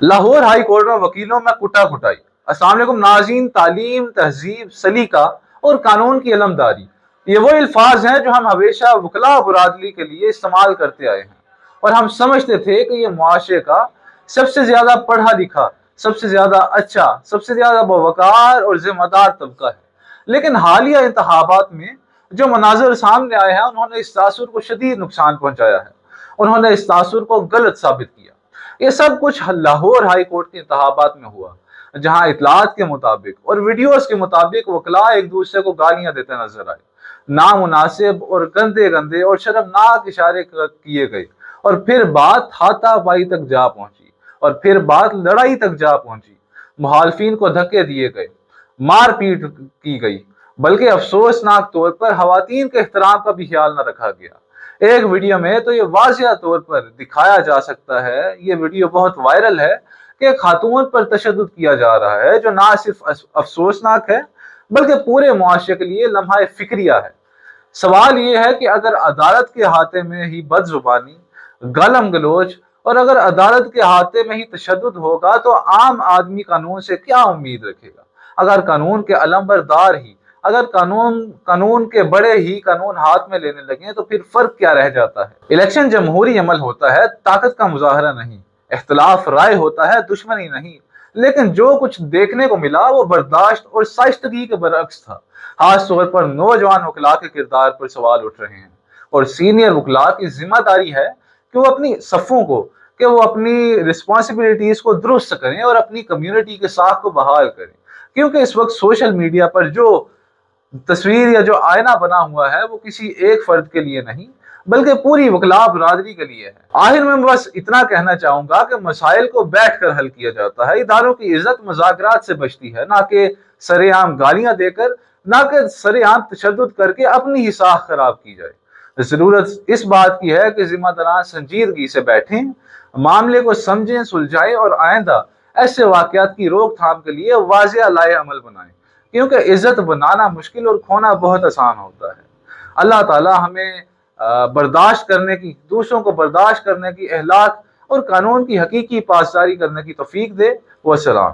Lahore high court میں وکیلوں میں کٹا کٹائی۔ السلام علیکم ناظرین، تعلیم، تہذیب، سلیقہ اور قانون کی علمداری، یہ وہ الفاظ ہیں جو ہم ہمیشہ وکلاء برادری کے لیے استعمال کرتے آئے ہیں، اور ہم سمجھتے تھے کہ یہ معاشرے کا سب سے زیادہ پڑھا لکھا، سب سے زیادہ اچھا، سب سے زیادہ باوقار اور ذمہ دار طبقہ ہے۔ لیکن حالیہ انتخابات میں جو مناظر سامنے آئے ہیں، انہوں نے اس تاثر کو شدید نقصان پہنچایا ہے، انہوں نے اس تاثر کو غلط ثابت کیا۔ یہ سب کچھ لاہور ہائی کورٹ کے انتخابات میں ہوا، جہاں اطلاعات کے مطابق اور ویڈیوز کے مطابق وکلاء ایک دوسرے کو گالیاں دیتے نظر آئے، نامناسب اور گندے گندے اور شرمناک اشارے کیے گئے، اور پھر بات ہاتھا پائی تک جا پہنچی، اور پھر بات لڑائی تک جا پہنچی۔ مخالفین کو دھکے دیے گئے، مار پیٹ کی گئی، بلکہ افسوسناک طور پر خواتین کے احترام کا بھی خیال نہ رکھا گیا۔ ایک ویڈیو میں تو یہ واضح طور پر دکھایا جا سکتا ہے، یہ ویڈیو بہت وائرل ہے، کہ خاتون پر تشدد کیا جا رہا ہے، جو نہ صرف افسوسناک ہے بلکہ پورے معاشرے کے لیے لمحہ فکریہ ہے۔ سوال یہ ہے کہ اگر عدالت کے ہاتھے میں ہی بد زبانی، گالم گلوچ، اور اگر عدالت کے ہاتھے میں ہی تشدد ہوگا تو عام آدمی قانون سے کیا امید رکھے گا؟ اگر قانون کے علمبردار ہی، اگر قانون کے بڑے ہی قانون ہاتھ میں لینے لگیں تو پھر فرق کیا رہ جاتا ہے؟ الیکشن جمہوری عمل ہوتا ہے، طاقت کا مظاہرہ نہیں، اختلاف رائے ہوتا ہے، دشمنی نہیں۔ لیکن جو کچھ دیکھنے کو ملا وہ برداشت اور شائستگی کے برعکس تھا۔ خاص طور پر نوجوان وکلاء کے کردار پر سوال اٹھ رہے ہیں، اور سینئر وکلاء کی ذمہ داری ہے کہ وہ اپنی رسپانسبلٹیز کو درست کریں اور اپنی کمیونٹی کے ساکھ کو بحال کریں، کیونکہ اس وقت سوشل میڈیا پر جو تصویر یا جو آئینہ بنا ہوا ہے وہ کسی ایک فرد کے لیے نہیں بلکہ پوری وکلاء برادری کے لیے ہے۔ آخر میں بس اتنا کہنا چاہوں گا کہ مسائل کو بیٹھ کر حل کیا جاتا ہے، اداروں کی عزت مذاکرات سے بچتی ہے، نہ کہ سرے عام گالیاں دے کر، نہ کہ سرے عام تشدد کر کے اپنی ہی ساکھ خراب کی جائے۔ ضرورت اس بات کی ہے کہ ذمہ داران سنجیدگی سے بیٹھیں، معاملے کو سمجھیں، سلجھائیں، اور آئندہ ایسے واقعات کی روک تھام کے لیے واضح لائحہ عمل بنائیں، کیونکہ عزت بنانا مشکل اور کھونا بہت آسان ہوتا ہے۔ اللہ تعالی ہمیں برداشت کرنے کی، دوسروں کو برداشت کرنے کی، اخلاق اور قانون کی حقیقی پاسداری کرنے کی توفیق دے۔ والسلام۔